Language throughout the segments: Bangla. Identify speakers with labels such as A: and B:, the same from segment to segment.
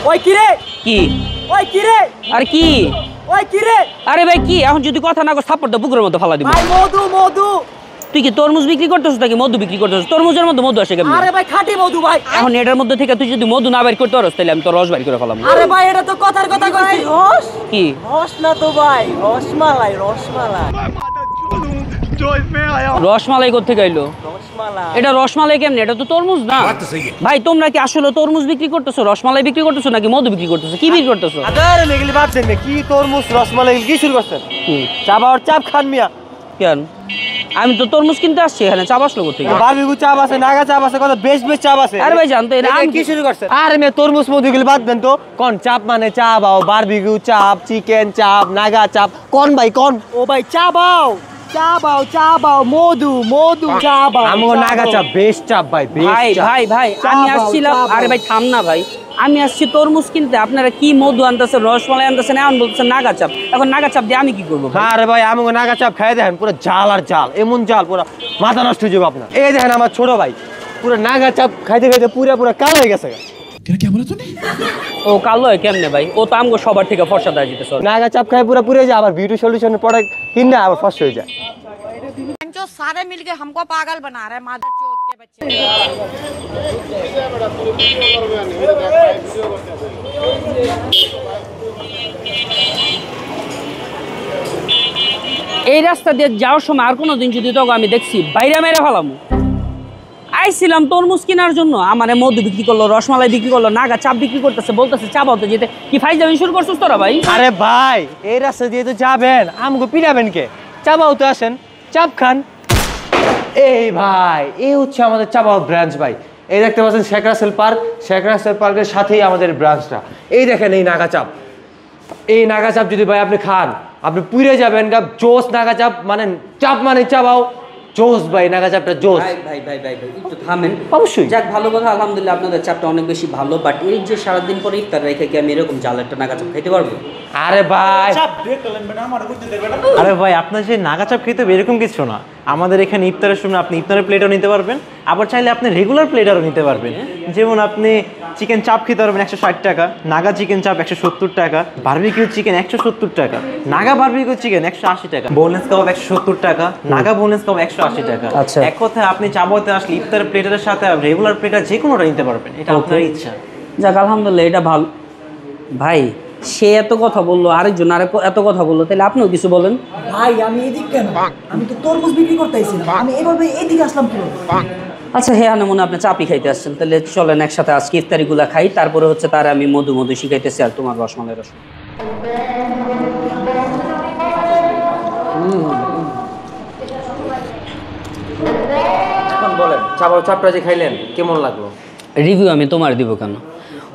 A: ওই কি রে
B: কি
A: ওই কি রে
B: আর কি
A: ওই কি রে
B: আরে ভাই কি এখন যদি কথা না কো থাপ্পড় তো বুকের মধ্যে ফালা দিব
A: ভাই মধু মধু
B: তুই কি তরমুজ বিক্রি করতেছিস নাকি মধু বিক্রি করতেছিস তরমুজের মধ্যে মধু আসে কেমন
A: আরে ভাই খাঁটি মধু ভাই
B: এখন এটার মধ্যে থেকে তুই যদি মধু না বের করতে পারস তাহলে আমি তো রস বের করে ফেলাম
A: আরে ভাই এটা তো কথার কথা কইছি রস
B: কি
A: রস না তো ভাই রসমালাই রসমালাই
B: রসমালাই কোথা থেকে আইলো
A: রসমালাই
B: এটা রসমালাই কেমনে এটা তো তরমুজ না ভাই তোমরা কি আসলে তরমুজ বিক্রি করতেছো রসমালাই বিক্রি করতেছো নাকি মধু বিক্রি করতেছো কি বিক্রি করতেছো
A: আরে মেগলি বাদ দেন কি তরমুজ রসমালাই কি শুরু করছেন চাপ আর চাপ খান মিয়া
B: কেন আমি তো তরমুজ কিনতে আসছি এখানে চাপ আসলো কোথেকে
A: বারবিকিউ চাপ আছে নাগা চাপ আছে কত বেশ বেশ চাপ আছে
B: আরে ভাই জানতো এটা
A: কি শুরু করছেন আরে মে তরমুজ মধু গিল বাদ দেন তো কোন চাপ মানে চা বাও বারবিকিউ চাপ চিকেন চাপ নাগা চাপ কোন ভাই কোন ও ভাই চা বাও মধু মধু চা বাও আমগো নাগা চাপ বেশ চাপ ভাই বেশ
B: ভাই ভাই ভাই আমি আসছিলাম আরে ভাই থাম না ভাই আমি আসছি তরমুজ কিনতে আপনারা কি মধু আনতেছেন রসমালাই আনতেছেন এখন বলতেছেন নাগা চাপ এখন নাগা চাপ দিয়ে আমি কি করবো
A: আরে ভাই আমগো নাগা চাপ খাই দেখেন পুরো জাল আর জাল এমন জাল পুরো মাথা নষ্ট হয়ে যাবে আপনার এই দেখেন আমার ছোট ভাই পুরো নাগা চাপ খাইতে খাইতে পুরো কালো হয়ে গেছে
B: ও কালো হয় কেমনে ভাই ও তো আমগো সবার থেকে ফর্সা দেয় যেতেছে
A: নাগা চাপ খাই পুরো পুরে যায় আবার বিউটি সলিউশনের প্রোডাক্ট কিনে আবার ফর্সা হয়ে যায়
C: जो सारे मिलके हमको पागल बना रहे हैं मादर चोद के बच्चे
B: এই রাস্তা দিয়ে যাওয়ার সময় আর কোনোদিন যদি তোকে আমি দেখছি বাইরে মেরে ফেলাম আইছিলাম তরমুজ কেনার জন্য আমার মধু বিক্রি করলো রসমালাই বিক্রি করলো নাগা চাপ বিক্রি করতেছে বলতেছে চাপ হতে যেতে কি ফাইজ যাবেন শুরু করছিস তোরা ভাই
A: আরে ভাই এই রাস্তা দিয়ে তো যাবেন আমগো পিড়াবেন কে চাবাও তো আসেন চাপ খান এই ভাই এই হচ্ছে আমাদের চাবাও ব্রাঞ্চ ভাই এই দেখতে পাচ্ছেন শেখ রাসেল পার্কের সাথেই আমাদের ব্রাঞ্চটা এই দেখেন এই নাগা চাপ এই নাগা চাপ যদি ভাই আপনি খান আপনি পুড়ে যাবেন গা জোস নাগা চাপ মানে চাপ মানে চাবাও জোস ভাই নাগা চাপটা জোস
B: ভাই একটু থামেন
A: অবশ্যই
B: যাক ভালো কথা আলহামদুলিল্লাহ আপনাদের চাপটা অনেক বেশি ভালো বাট এই যে সারাদিন পরে ইফতার রেখে কি আমি এরকম জাল একটা নাগা চাপ খাইতে পারবো
A: আরে ভাই
D: আরে ভাই আপনার যে নাগা চাপ খেতে হবে এরকম কিছু না আমাদের এখানে ইফতারের সময় আপনি ইফতারের প্লেটও নিতে পারবেন আবার চাইলে আপনি রেগুলার প্লেটারও নিতে পারবেন যেমন আপনি চিকেন চাপ খেতে পারবেন 160 টাকা নাগা চিকেন চাপ 170 টাকা বারবিকিউ চিকেন 170 টাকা নাগা বারবিকিউ চিকেন 180 টাকা বোনলেস কাবাব 170 টাকা নাগা বোনলেস কাবাব 180 টাকা
B: আচ্ছা।
D: এক কথায় আপনি চাবাতে আসলে ইফতারের প্লেটারের সাথে রেগুলার প্লেটার যে কোনোটা নিতে পারবেন এটা আপনার ইচ্ছা
B: যাক আলহামদুলিল্লাহ এটা ভালো ভাই সে এত কথা বললো আরেকজন এত কথা বললো তাহলে আপনিও কিছু বলেন
E: ভাই আমি এদিক কেন আমি তো তরমুজ বিক্রি করতে আইছিলাম আমি এভাবে এদিকে আসলাম কেন
B: আচ্ছা হ্যাঁ মনে আপনি চাপি খাইতে আসছেন তাহলে চলেন একসাথে আজকে ইফতারিগুলা খাই তারপরে হচ্ছে তার আমি মধু শিখাইতেছি আর তোমার রসমালাই
A: এখন বলেন চাবাও চাপটা যে খাইলেন কেমন লাগলো
B: রিভিউ আমি তোমার দিব কেন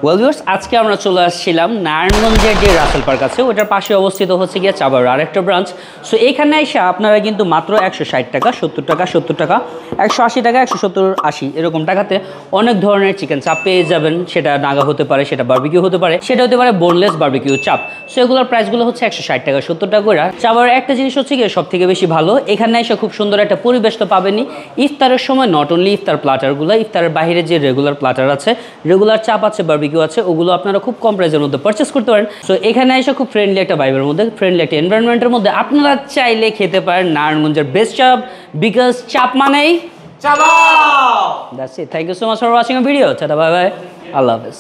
B: ওয়েল ভিউয়ার্স আজকে আমরা চলে আসছিলাম নারায়ণগঞ্জের যে রাসেল পার্ক আছে ওটার পাশে অবস্থিত হচ্ছে গিয়ে চাবার আরেকটা ব্রাঞ্চ সো এখানে এসে আপনারা কিন্তু মাত্র 160 টাকা 70 টাকা 70 টাকা 180 টাকা 170 80 এরকম টাকাতে অনেক ধরনের চিকেন চাপ পেয়ে যাবেন সেটা নাগা হতে পারে সেটা বারবিকিউ হতে পারে সেটা হতে পারে বোনলেস বারবিকিউ চাপ সো এগুলোর প্রাইসগুলো হচ্ছে 160 টাকা 70 টাকা করে চাবার একটা জিনিস হচ্ছে গিয়ে সব থেকে বেশি ভালো এখানে এসে খুব সুন্দর একটা পরিবেশ তো পাবেনই ইফতারের সময় নট অনলি ইফতার প্লাটারগুলো ইফতারের বাইরে যে রেগুলার প্লাটার আছে রেগুলার চাপ আছে বারবিকিউ আছে ওগুলো আপনারা খুব কম প্রাইসের মধ্যে পারচেস করতে পারেন সো এখানে এসে খুব ফ্রেন্ডলি একটা ভাইবের মধ্যে ফ্রেন্ডলি একটা এনভায়রনমেন্টের মধ্যে আপনারা চাইলে খেতে পারেন নারায়ণগঞ্জের বেস্ট চাপ বিকজ চাপ মানেই চাবাও that's it thank you so much for watching a video tata bye bye আল্লাহ হাফেজ